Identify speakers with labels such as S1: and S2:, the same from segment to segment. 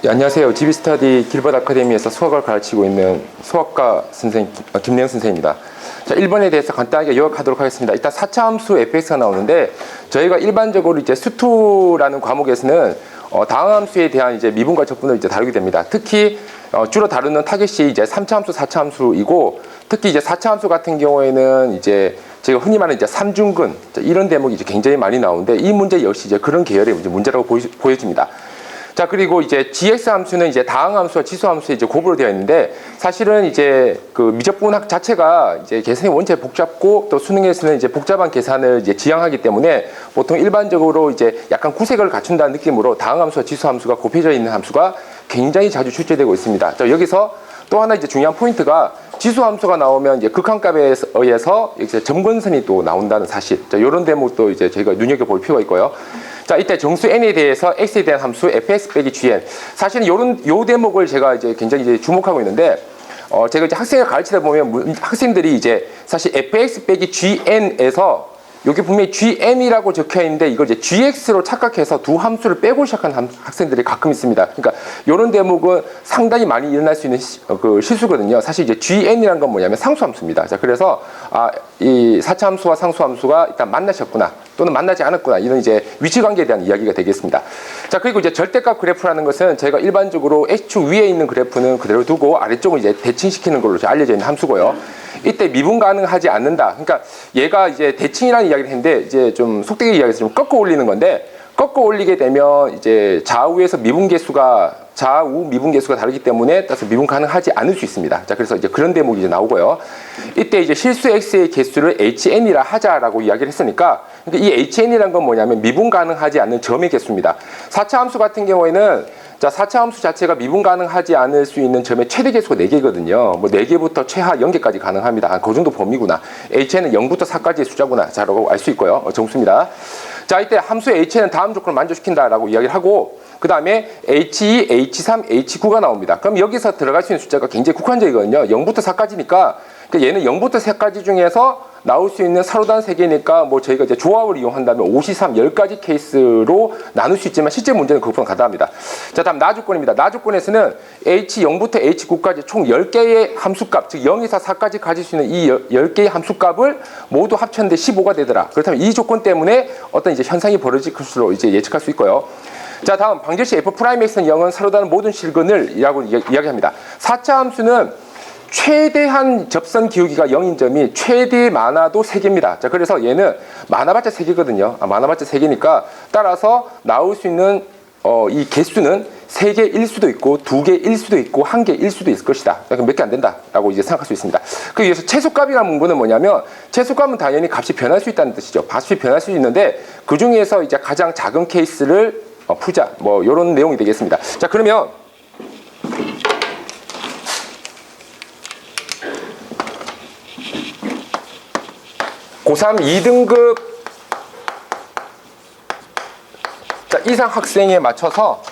S1: 예, 안녕하세요. GB스터디 길벗 아카데미에서 수학을 가르치고 있는 수학과 선생 김래영 선생입니다. 자, 1번에 대해서 간단하게 요약하도록 하겠습니다. 일단 4차 함수 fx가 나오는데 저희가 일반적으로 이제 수투라는 과목에서는 다항 함수에 대한 이제 미분과 적분을 이제 다루게 됩니다. 특히 주로 다루는 타겟이 이제 3차 함수, 4차 함수이고 특히 이제 4차 함수 같은 경우에는 이제 제가 흔히 말하는 이제 삼중근 이런 대목이 이제 굉장히 많이 나오는데 이 문제 역시 이제 그런 계열의 문제라고 보여집니다. 자, 그리고 이제 gx 함수는 이제 다항 함수와 지수 함수에 이제 곱으로 되어 있는데 사실은 이제 그 미적분학 자체가 이제 계산이 원체 복잡고 또 수능에서는 이제 복잡한 계산을 이제 지향하기 때문에 보통 일반적으로 이제 약간 구색을 갖춘다는 느낌으로 다항 함수와 지수 함수가 곱해져 있는 함수가 굉장히 자주 출제되고 있습니다. 자, 여기서 또 하나 이제 중요한 포인트가 지수 함수가 나오면 이제 극한값에 의해서 이제 점근선이 또 나온다는 사실. 자, 이런 대목도 이제 저희가 눈여겨볼 필요가 있고요. 자, 이때 정수 n에 대해서 x에 대한 함수 fx 빼기 gn. 사실은 요 대목을 제가 이제 굉장히 이제 주목하고 있는데, 제가 이제 학생을 가르치다 보면 학생들이 이제 사실 fx 빼기 gn에서 여기 분명히 gn이라고 적혀 있는데 이걸 이제 gx로 착각해서 두 함수를 빼고 시작한 학생들이 가끔 있습니다. 그러니까 이런 대목은 상당히 많이 일어날 수 있는 그 실수거든요. 사실 이제 gn이라는 건 뭐냐면 상수함수입니다. 자, 그래서 이 4차 함수와 상수함수가 일단 만나셨구나 또는 만나지 않았구나 이런 이제 위치관계에 대한 이야기가 되겠습니다. 자, 그리고 이제 절대값 그래프라는 것은 저희가 일반적으로 x축 위에 있는 그래프는 그대로 두고 아래쪽을 이제 대칭시키는 걸로 알려져 있는 함수고요. 이때 미분 가능하지 않는다. 그러니까 얘가 이제 대칭이라는 이야기를 했는데 이제 좀 속되게 이야기해서 좀 꺾어 올리는 건데 꺾어 올리게 되면 이제 좌우에서 좌우 미분 계수가 다르기 때문에 따라서 미분 가능하지 않을 수 있습니다. 자, 그래서 이제 그런 대목이 이제 나오고요. 이때 이제 실수 x의 개수를 hn이라 하자라고 이야기를 했으니까 그러니까 이 hn이란 건 뭐냐면 미분 가능하지 않는 점의 개수입니다. 4차 함수 같은 경우에는 자, 4차 함수 자체가 미분 가능하지 않을 수 있는 점의 최대 개수가 4개거든요. 뭐 4개부터 최하 0개까지 가능합니다. 그 정도 범위구나. h는 0부터 4까지의 숫자구나. 자라고 알 수 있고요. 정수입니다. 자, 이때 함수 h는 다음 조건을 만족시킨다라고 이야기를 하고 그 다음에 h2, h3, h9가 나옵니다. 그럼 여기서 들어갈 수 있는 숫자가 굉장히 국한적이거든요. 0부터 4까지니까 그러니까 얘는 0부터 4까지 중에서 나올 수 있는 사로단 3개니까 뭐 저희가 이제 조합을 이용한다면 5, 3, 10가지 케이스로 나눌 수 있지만 실제 문제는 그것보다 가다합니다. 자, 다음 나조건입니다. 나조건에서는 h0부터 h9까지 총 10개의 함수값, 즉 0에서 4까지 가질 수 있는 이 10개의 함수값을 모두 합쳤는데 15가 되더라. 그렇다면 이 조건 때문에 어떤 이제 현상이 벌어질 것으로 이제 예측할 수 있고요. 자, 다음 방정식 f'x는 0은 사로단은 모든 실근을 이라고 이야기합니다. 4차 함수는 최대한 접선 기울기가 0인 점이 최대 많아도 3개입니다. 자, 그래서 얘는 많아봤자 3개거든요. 많아봤자 3개니까 따라서 나올 수 있는 이 개수는 3개일 수도 있고 2개일 수도 있고 1개일 수도 있을 것이다. 몇 개 안 된다라고 이제 생각할 수 있습니다. 그 위해서 최소값이라는 문구는 뭐냐면 최소값은 당연히 값이 변할 수 있다는 뜻이죠. 값이 변할 수 있는데 그 중에서 이제 가장 작은 케이스를 풀자. 뭐 이런 내용이 되겠습니다. 자, 그러면 고3 2등급 이상 학생에 맞춰서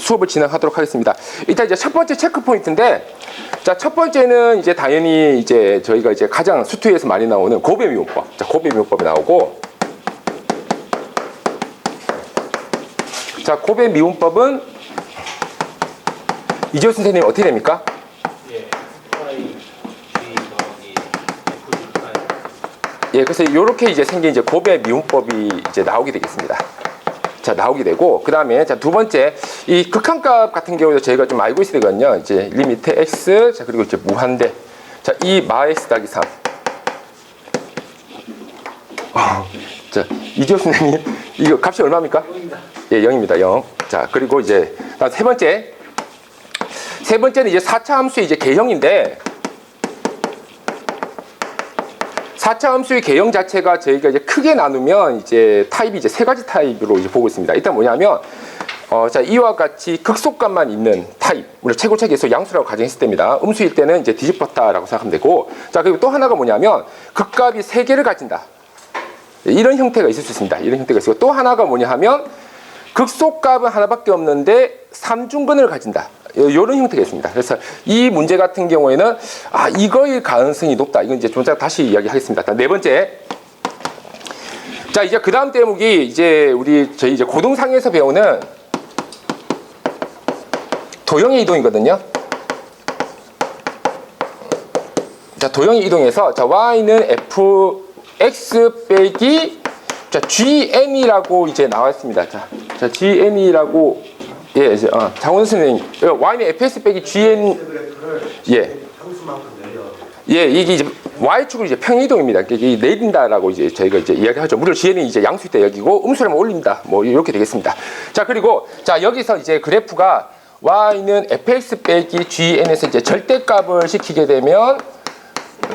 S1: 수업을 진행하도록 하겠습니다. 일단 이제 첫 번째 체크 포인트인데, 자, 첫 번째는 이제 당연히 이제 저희가 이제 가장 수투에서 많이 나오는 곱의 미분법. 자, 곱의 미분법이 나오고, 자, 곱의 미분법은 이지호 선생님 어떻게 됩니까? 예, 그래서 이렇게 이제 생긴 이제 곱의 미분법이 이제 나오게 되겠습니다. 자, 나오게 되고, 그 다음에 자, 두 번째, 이 극한값 같은 경우도 저희가 좀 알고 있어야 되거든요. 이제 리미트 x, 자, 그리고 이제 무한대. 자, 이 마 x 더하기 3. 자, 이지호 선생님, 이거 값이 얼마입니까? 0입니다. 예, 0입니다. 0. 자, 그리고 이제, 세 번째. 세 번째는 이제 4차 함수의 이제 개형인데, 4차 함수의 개형 자체가 저희가 이제 크게 나누면 이제 타입이 이제 3가지 타입으로 이제 보고 있습니다. 일단 뭐냐면, 자, 이와 같이 극소값만 있는 타입, 우리 최고차 계수 양수라고 가정했을 때입니다. 음수일 때는 이제 뒤집었다라고 생각하면 되고, 자, 그리고 또 하나가 뭐냐면, 극값이 3개를 가진다. 이런 형태가 있을 수 있습니다. 이런 형태가 있고, 또 하나가 뭐냐 하면, 극소값은 하나밖에 없는데, 3중근을 가진다. 이런 형태가 있습니다. 그래서 이 문제 같은 경우에는 이거의 가능성이 높다. 이건 이제 좀 이따 다시 이야기하겠습니다. 네 번째. 자, 이제 그 다음 대목이 이제 저희 이제 고등상에서 배우는 도형의 이동이거든요. 자, 도형의 이동에서 자, y는 fx 빼기 자, gn이라고 이제 나와 있습니다. 자, gn이라고 예, 이제 장원 선생님, y는 fx 빼기 gn 예. 예, 이게 이제 y축은 이제 평이동입니다. 이게 내린다라고 이제 저희가 이제 이야기하죠. 물론 gn이 이제 양수일 때 여기고 음수라면 올린다. 뭐 이렇게 되겠습니다. 자, 그리고 자, 여기서 이제 그래프가 y는 fx 빼기 gn에서 이제 절대값을 시키게 되면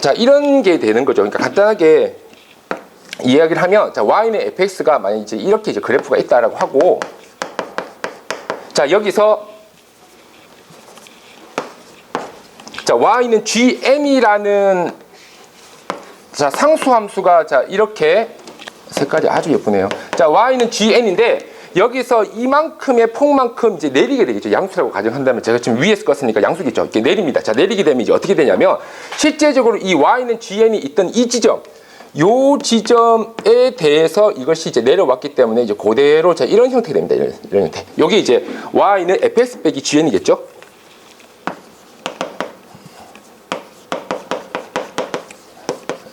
S1: 자, 이런 게 되는 거죠. 그러니까 간단하게 이야기를 하면 자, y는 fx가 만약 이제 이렇게 이제 그래프가 있다라고 하고 자, 여기서 자, y는 gn이라는 자, 상수함수가 자, 이렇게 색깔이 아주 예쁘네요. 자, y는 gn인데 여기서 이만큼의 폭만큼 이제 내리게 되겠죠. 양수라고 가정한다면 제가 지금 위에서 껐으니까 양수겠죠. 이렇게 내립니다. 자, 내리게 되면 이제 어떻게 되냐면 실제적으로 이 y는 gn이 있던 이 지점, 요 지점에 대해서 이것이 이제 내려왔기 때문에 이제 그대로 자, 이런 형태가 됩니다. 이런 형태. 여기 이제 y는 fx 빼기 gn이겠죠.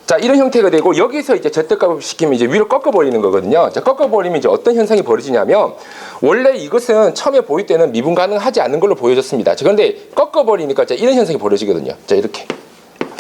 S1: 자, 이런 형태가 되고 여기서 이제 절대값을 시키면 이제 위로 꺾어버리는 거거든요. 자, 꺾어버리면 이제 어떤 현상이 벌어지냐면 원래 이것은 처음에 보일 때는 미분 가능하지 않는 걸로 보여졌습니다. 자, 그런데 꺾어버리니까 자, 이런 현상이 벌어지거든요. 자, 이렇게.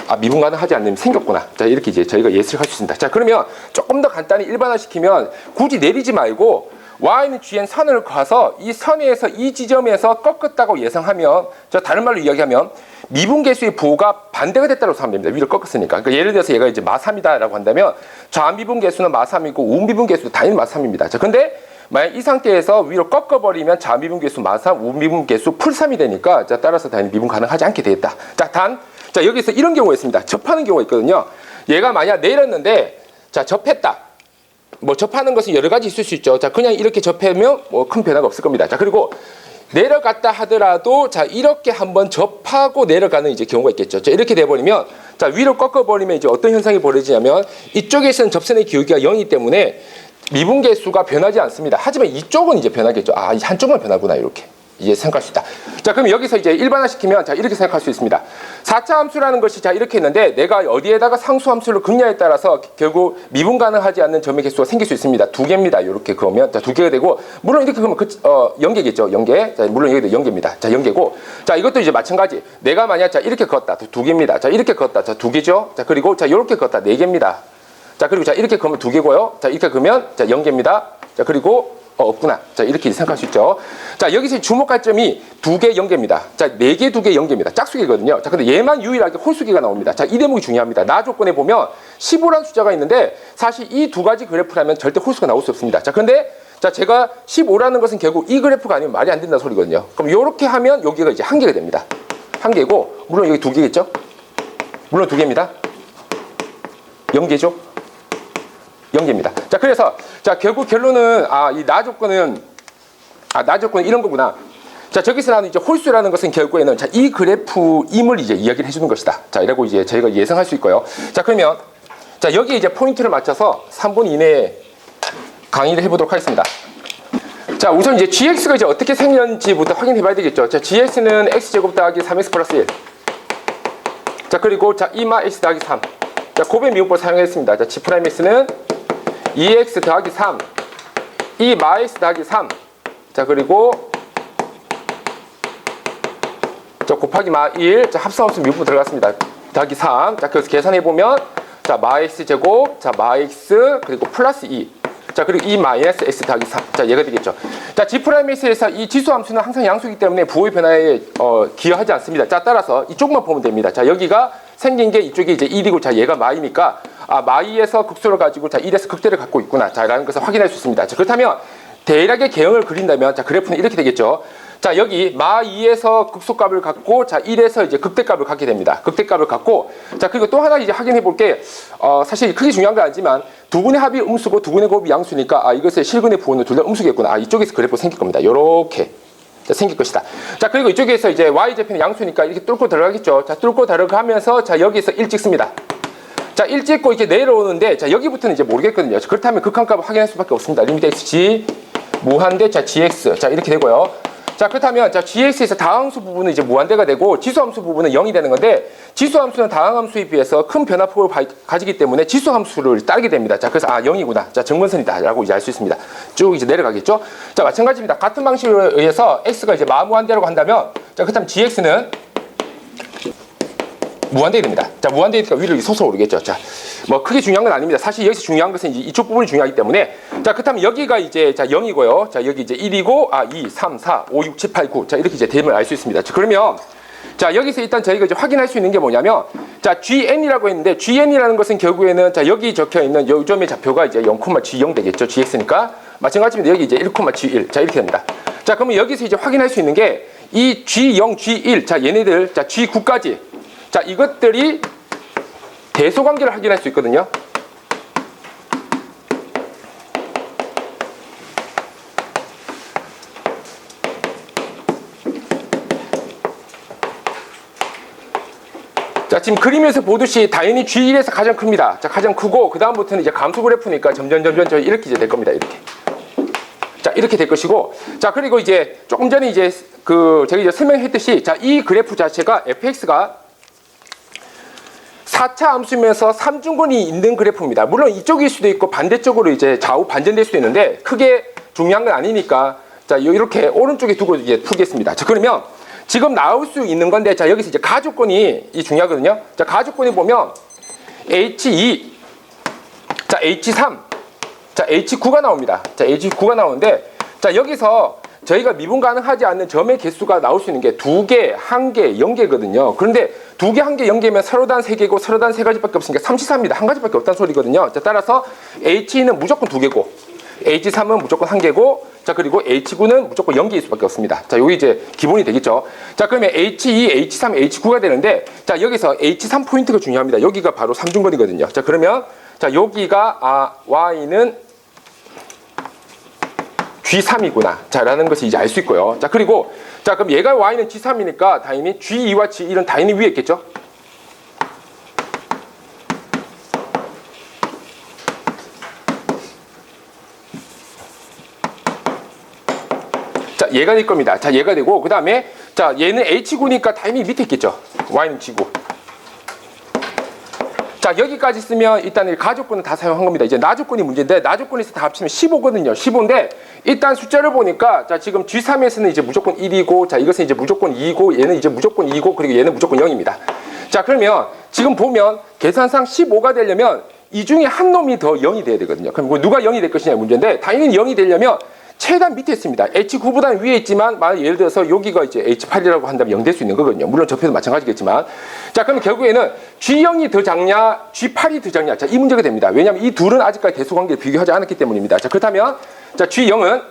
S1: 아, 미분 가능하지 않는 생겼구나. 자, 이렇게 이제 저희가 예측할 수 있습니다. 자, 그러면 조금 더 간단히 일반화시키면 굳이 내리지 말고 y는 gn 선을 가서 이 선에서 이 지점에서 꺾었다고 예상하면 자, 다른 말로 이야기하면 미분계수의 부호가 반대가 됐다고 하면 됩니다. 위로 꺾었으니까. 그러니까 예를 들어서 얘가 이제 마3이다라고 한다면 좌미분계수는 마3이고 우미분계수도 당연히 마3입니다. 자, 근데 만약 이 상태에서 위로 꺾어버리면 좌미분계수 마3, 우미분계수 풀3이 되니까 자, 따라서 당연히 미분 가능하지 않게 되겠다. 자, 여기서 이런 경우가 있습니다. 접하는 경우가 있거든요. 얘가 만약 내렸는데 자, 접했다. 뭐 접하는 것은 여러 가지 있을 수 있죠. 자, 그냥 이렇게 접하면 뭐 큰 변화가 없을 겁니다. 자, 그리고 내려갔다 하더라도 자, 이렇게 한번 접하고 내려가는 이제 경우가 있겠죠. 자, 이렇게 돼버리면 자, 위로 꺾어버리면 이제 어떤 현상이 벌어지냐면 이쪽에서는 접선의 기울기가 0이기 때문에 미분계수가 변하지 않습니다. 하지만 이쪽은 이제 변하겠죠. 아, 이 한쪽만 변하구나. 이렇게 이제 생각할 수 있다. 자, 그럼 여기서 이제 일반화시키면 자, 이렇게 생각할 수 있습니다. 4차 함수라는 것이 자, 이렇게 있는데 내가 어디에다가 상수 함수를 긋냐에 따라서 결국 미분 가능하지 않는 점의 개수가 생길 수 있습니다. 2개입니다. 이렇게 그러면 자, 2개가 되고 물론 이렇게 그러면 연계겠죠. 연계. 자, 물론 여기도 연계입니다. 자, 연계고 자, 이것도 이제 마찬가지. 내가 만약 자, 이렇게 걷다 2개입니다. 자, 이렇게 걷다 자, 2개죠. 자, 그리고 자, 이렇게 걷다 4개입니다. 자, 그리고 자, 이렇게 그러면 2개고요. 자, 이렇게 그러면 자, 연계입니다. 자, 그리고 없구나. 자, 이렇게 생각할 수 있죠. 자, 여기서 주목할 점이 2개 연계입니다. 자, 4개, 2개 연계입니다. 짝수계거든요. 자, 근데 얘만 유일하게 홀수계가 나옵니다. 자, 이 대목이 중요합니다. 나 조건에 보면 15라는 숫자가 있는데 사실 이 두 가지 그래프라면 절대 홀수가 나올 수 없습니다. 자, 근데 자, 제가 15라는 것은 결국 이 그래프가 아니면 말이 안 된다는 소리거든요. 그럼 이렇게 하면 여기가 이제 1개가 됩니다. 1개고 물론 여기 2개겠죠? 물론 2개입니다. 연계죠? 연계입니다. 자, 그래서 자, 결국 결론은 이 나 조건은 이런 거구나. 자, 저기서 나오는 이제 홀수라는 것은 결국에는 자, 이 그래프임을 이제 이야기를 해주는 것이다. 자, 이라고 이제 저희가 예상할 수 있고요. 자, 그러면 자, 여기 이제 포인트를 맞춰서 3분 이내에 강의를 해보도록 하겠습니다. 자, 우선 이제 gx가 이제 어떻게 생겼는지부터 확인해 봐야 되겠죠. 자, gx는 x제곱 더하기 3x 플러스 1. 자, 그리고 자, 이마 x 더하기 3. 자, 곱의 미분법을 사용했습니다. 자, g'x는 2x 더하기 3, 이 마x 더하기 3. 자, 그리고 자, 곱하기 마 1. 자, 합성함수 미분법 들어갔습니다. 더하기 3. 자, 그래서 계산해 보면 자, 마x 제곱, 자, 마x 그리고 플러스 2. 자, 그리고 이 마이너스 x 더하기 3. 자, 얘가 되겠죠. 자, g'x에서 이 지수 함수는 항상 양수이기 때문에 부호의 변화에 기여하지 않습니다. 자, 따라서 이쪽만 보면 됩니다. 자, 여기가 생긴 게 이쪽이 이제 1이고 자, 얘가 마이니까 마이에서 극소를 가지고 자, 1에서 극대를 갖고 있구나. 자, 라는 것을 확인할 수 있습니다. 자, 그렇다면 대략의 개형을 그린다면 자, 그래프는 이렇게 되겠죠. 자, 여기 마 2에서 극소값을 갖고 자, 1에서 이제 극대값을 갖게 됩니다. 극대값을 갖고 자, 그리고 또 하나 이제 확인해 볼 게 사실 크게 중요한 건 아니지만 두 분의 합이 음수고 두 분의 곱이 양수니까 이것의 실근의 부호는 둘 다 음수겠구나. 이쪽에서 그래프 생길 겁니다. 요렇게 생길 것이다. 자, 그리고 이쪽에서 이제 y좌표는 양수니까 이렇게 뚫고 들어가겠죠. 자, 뚫고 들어가면서 자, 여기서 1 찍습니다. 자, 1 찍고 이렇게 내려오는데 자, 여기부터는 이제 모르겠거든요. 그렇다면 극한값을 확인할 수밖에 없습니다. 리미트 xg 무한대 자, gx 자, 이렇게 되고요. 자, 그렇다면 자, gx에서 다항수 부분은 이제 무한대가 되고 지수함수 부분은 0이 되는 건데 지수함수는 다항함수에 비해서 큰 변화폭을 가지기 때문에 지수함수를 따르게 됩니다. 자, 그래서 0이구나. 자, 정근선이다라고 이제 알 수 있습니다. 쭉 이제 내려가겠죠. 자, 마찬가지입니다. 같은 방식으로 의해서 x가 이제 마무한대라고 한다면 자, 그렇다면 gx는 무한대가 됩니다. 자, 무한대니까 위로 솟아오르겠죠. 자, 뭐 크게 중요한 건 아닙니다. 사실 여기서 중요한 것은 이제 이쪽 부분이 중요하기 때문에 자, 그렇다면 여기가 이제 자 0이고요. 자, 여기 이제 1이고 2, 3, 4, 5, 6, 7, 8, 9. 자, 이렇게 이제 됨을 알 수 있습니다. 자, 그러면 자, 여기서 일단 저희가 이제 확인할 수 있는 게 뭐냐면 자, GN이라고 했는데 GN이라는 것은 결국에는 자, 여기 적혀 있는 요점의 좌표가 이제 0,G0 되겠죠. GX니까 마찬가지입니다. 여기 이제 1,G1. 자, 이렇게 됩니다. 자, 그러면 여기서 이제 확인할 수 있는 게 이 G0, G1. 자, 얘네들 자, G9까지 자, 이것들이 대소관계를 확인할 수 있거든요. 자, 지금 그림에서 보듯이 당연히 G1에서 가장 큽니다. 자, 가장 크고 그 다음부터는 이제 감소 그래프니까 점점 이렇게 이제 될 겁니다. 이렇게. 자, 이렇게 될 것이고, 자, 그리고 이제 조금 전에 이제 제가 이제 설명했듯이 자, 이 그래프 자체가 fx가 4차 함수면서 삼중근이 있는 그래프입니다. 물론 이쪽일 수도 있고 반대쪽으로 이제 좌우 반전될 수도 있는데 크게 중요한 건 아니니까 자, 이렇게 오른쪽에 두고 이제 풀겠습니다. 자, 그러면 지금 나올 수 있는 건데 자, 여기서 이제 가주권이 중요하거든요. 자, 가주권이 보면 H2, 자, H3, 자, H9가 나옵니다. 자, H9가 나오는데 자, 여기서 저희가 미분 가능하지 않는 점의 개수가 나올 수 있는 게 2개, 1개, 0개거든요. 그런데 2개, 1개, 0개면 서로 단 3개고 서로 단 3가지밖에 없으니까 33입니다. 한 가지밖에 없다는 소리거든요. 자, 따라서 H는 무조건 2개고 H3은 무조건 1개고 자, 그리고 H9는 무조건 0개일 수밖에 없습니다. 자, 요게 이제 기본이 되겠죠. 자, 그러면 H2, H3, H9가 되는데 자, 여기서 H3 포인트가 중요합니다. 여기가 바로 삼중거리거든요. 자, 그러면 자, 여기가 Y는 G3이구나. 자, 라는 것을 이제 알 수 있고요. 자, 그리고 자, 그럼 얘가 Y는 G3이니까 당연히 G2와 G1은 당연히 위에 있겠죠. 자, 얘가 될 겁니다. 자, 얘가 되고 그 다음에 자, 얘는 H9니까 당연히 밑에 있겠죠. Y는 G9. 자, 여기까지 쓰면 일단 가조건은 다 사용한 겁니다. 이제 나조건이 문제인데 나조건에서 다 합치면 15거든요. 15인데 일단 숫자를 보니까 자, 지금 G3에서는 이제 무조건 1이고 자, 이것은 이제 무조건 2고 얘는 이제 무조건 2고 그리고 얘는 무조건 0입니다. 자, 그러면 지금 보면 계산상 15가 되려면 이 중에 한 놈이 더 0이 돼야 되거든요. 그럼 누가 0이 될 것이냐 문제인데 당연히 0이 되려면 최대한 밑에 있습니다. H9보다는 위에 있지만 만약 예를 들어서 여기가 이제 H8이라고 한다면 0 될 수 있는 거거든요. 물론 접해도 마찬가지겠지만 자, 그럼 결국에는 G0이 더 작냐 G8이 더 작냐 자, 이 문제가 됩니다. 왜냐하면 이 둘은 아직까지 대소관계를 비교하지 않았기 때문입니다. 자, 그렇다면 자, G0은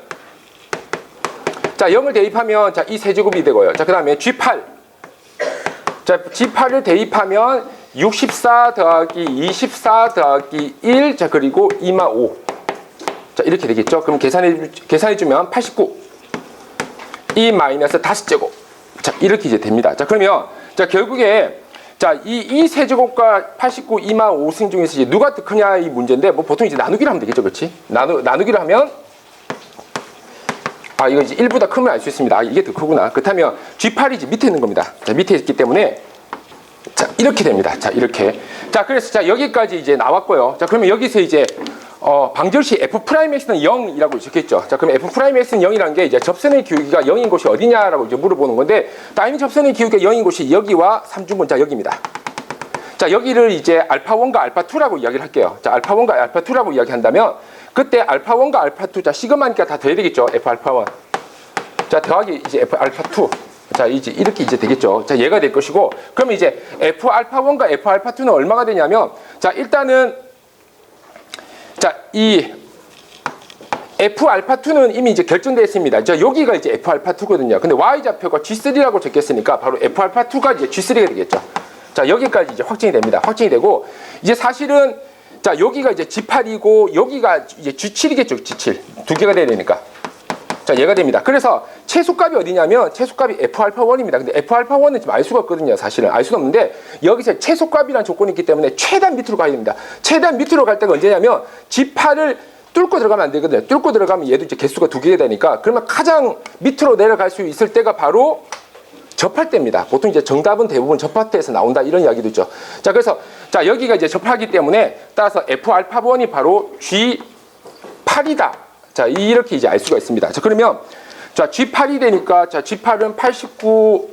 S1: 자, 0을 대입하면 자, 이 세제곱이 되고요. 자, 그 다음에 G8 자, G8을 대입하면 64 더하기 24 더하기 1 자, 그리고 2마 5 자, 이렇게 되겠죠. 그럼 계산해주면 89 2 마이너스 5제곱 자, 이렇게 이제 됩니다. 자, 그러면 자, 결국에 자, 이 세제곱과 89 2마 5승 중에서 이제 누가 더 크냐 이 문제인데 뭐 보통 이제 나누기를 하면 되겠죠. 그렇지? 나누기를 하면 이거 이제 1보다 크면 알 수 있습니다. 이게 더 크구나. 그렇다면 G8이 이제 밑에 있는 겁니다. 자, 밑에 있기 때문에 자, 이렇게 됩니다. 자, 이렇게. 자, 그래서 자, 여기까지 이제 나왔고요. 자, 그러면 여기서 이제 방정식 F'X는 0이라고 적혔죠. 자, 그럼 F'X는 0이라는 게 이제 접선의 기울기가 0인 곳이 어디냐라고 이제 물어보는 건데, 당연히 접선의 기울기가 0인 곳이 여기와 삼중근, 자, 여기입니다. 자, 여기를 이제 알파1과 알파2라고 이야기를 할게요. 자, 알파1과 알파2라고 이야기한다면, 그때 알파1과 알파2, 자, 시그마니까 다 더해야 되겠죠. F알파1. 자, 더하기 이제 F알파2. 자, 이제 이렇게 이제 되겠죠. 자, 얘가 될 것이고, 그러면 이제 F알파1과 F알파2는 얼마가 되냐면, 자, 일단은 자, 이 F알파2는 이미 이제 결정되어 있습니다. 자, 여기가 이제 F알파2거든요. 근데 Y좌표가 G3라고 적혔으니까 바로 F알파2가 이제 G3가 되겠죠. 자, 여기까지 이제 확정이 됩니다. 확정이 되고, 이제 사실은 자, 여기가 이제 G8이고, 여기가 이제 G7이겠죠. G7. 두 개가 돼야 되니까. 자, 얘가 됩니다. 그래서 최소값이 어디냐면, 최소값이 F알파1입니다. 근데 F알파1은 지금 알 수가 없거든요. 사실은. 알 수가 없는데, 여기서 최소값이라는 조건이 있기 때문에 최대한 밑으로 가야 됩니다. 최대한 밑으로 갈 때가 언제냐면, G8을 뚫고 들어가면 안 되거든요. 뚫고 들어가면 얘도 이제 개수가 2개가 되니까 그러면 가장 밑으로 내려갈 수 있을 때가 바로 접할 때입니다. 보통 이제 정답은 대부분 접할 때에서 나온다 이런 이야기도 있죠. 자, 그래서 자, 여기가 이제 접하기 때문에 따라서 F 알파1이 바로 G8이다. 자, 이렇게 이제 알 수가 있습니다. 자, 그러면 자, G8이 되니까 자, G8은 89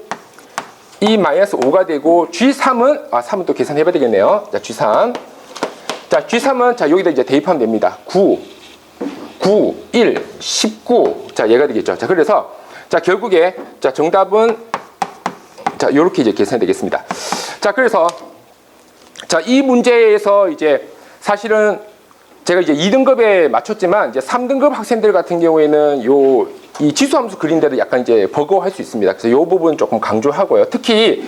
S1: 이 마이너스 5가 되고 G3은 3은 또 계산해 봐야 되겠네요. 자, G3. 자, G3은 자, 여기다 이제 대입하면 됩니다. 9 1 19. 자, 얘가 되겠죠. 자, 그래서 자, 결국에 자, 정답은 자, 요렇게 이제 계산이 되겠습니다. 자, 그래서 자, 이 문제에서 이제 사실은 제가 이제 2등급에 맞췄지만 이제 3등급 학생들 같은 경우에는 이 지수함수 그린 데도 약간 이제 버거워할 수 있습니다. 그래서 이 부분 조금 강조하고요. 특히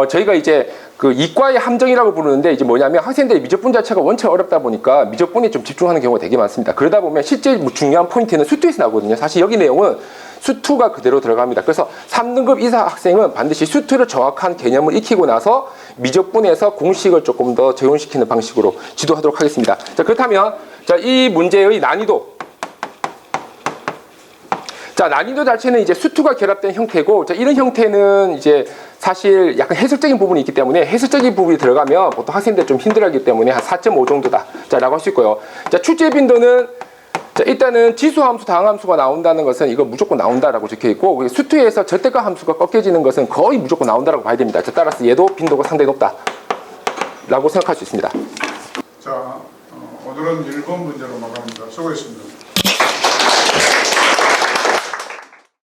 S1: 저희가 이제 그 이과의 함정이라고 부르는데 이제 뭐냐면 학생들이 미적분 자체가 원체 어렵다 보니까 미적분에 좀 집중하는 경우가 되게 많습니다. 그러다 보면 실제 중요한 포인트는 수투에서 나오거든요. 사실 여기 내용은 수투가 그대로 들어갑니다. 그래서 3등급 이상 학생은 반드시 수투를 정확한 개념을 익히고 나서 미적분에서 공식을 조금 더 적용시키는 방식으로 지도하도록 하겠습니다. 자, 그렇다면 자, 이 문제의 난이도. 자, 난이도 자체는 이제 수투가 결합된 형태고, 자, 이런 형태는 이제 사실 약간 해석적인 부분이 있기 때문에 해석적인 부분이 들어가면 보통 학생들 좀 힘들어하기 때문에 한 4.5 정도다. 자, 라고 할 수 있고요. 자, 출제 빈도는 자, 일단은 지수함수, 다항함수가 나온다는 것은 이거 무조건 나온다라고 적혀 있고, 수투에서 절대값 함수가 꺾여지는 것은 거의 무조건 나온다라고 봐야 됩니다. 자, 따라서 얘도 빈도가 상당히 높다라고 생각할 수 있습니다.
S2: 자, 오늘은 1번 문제로 마감합니다. 수고했습니다.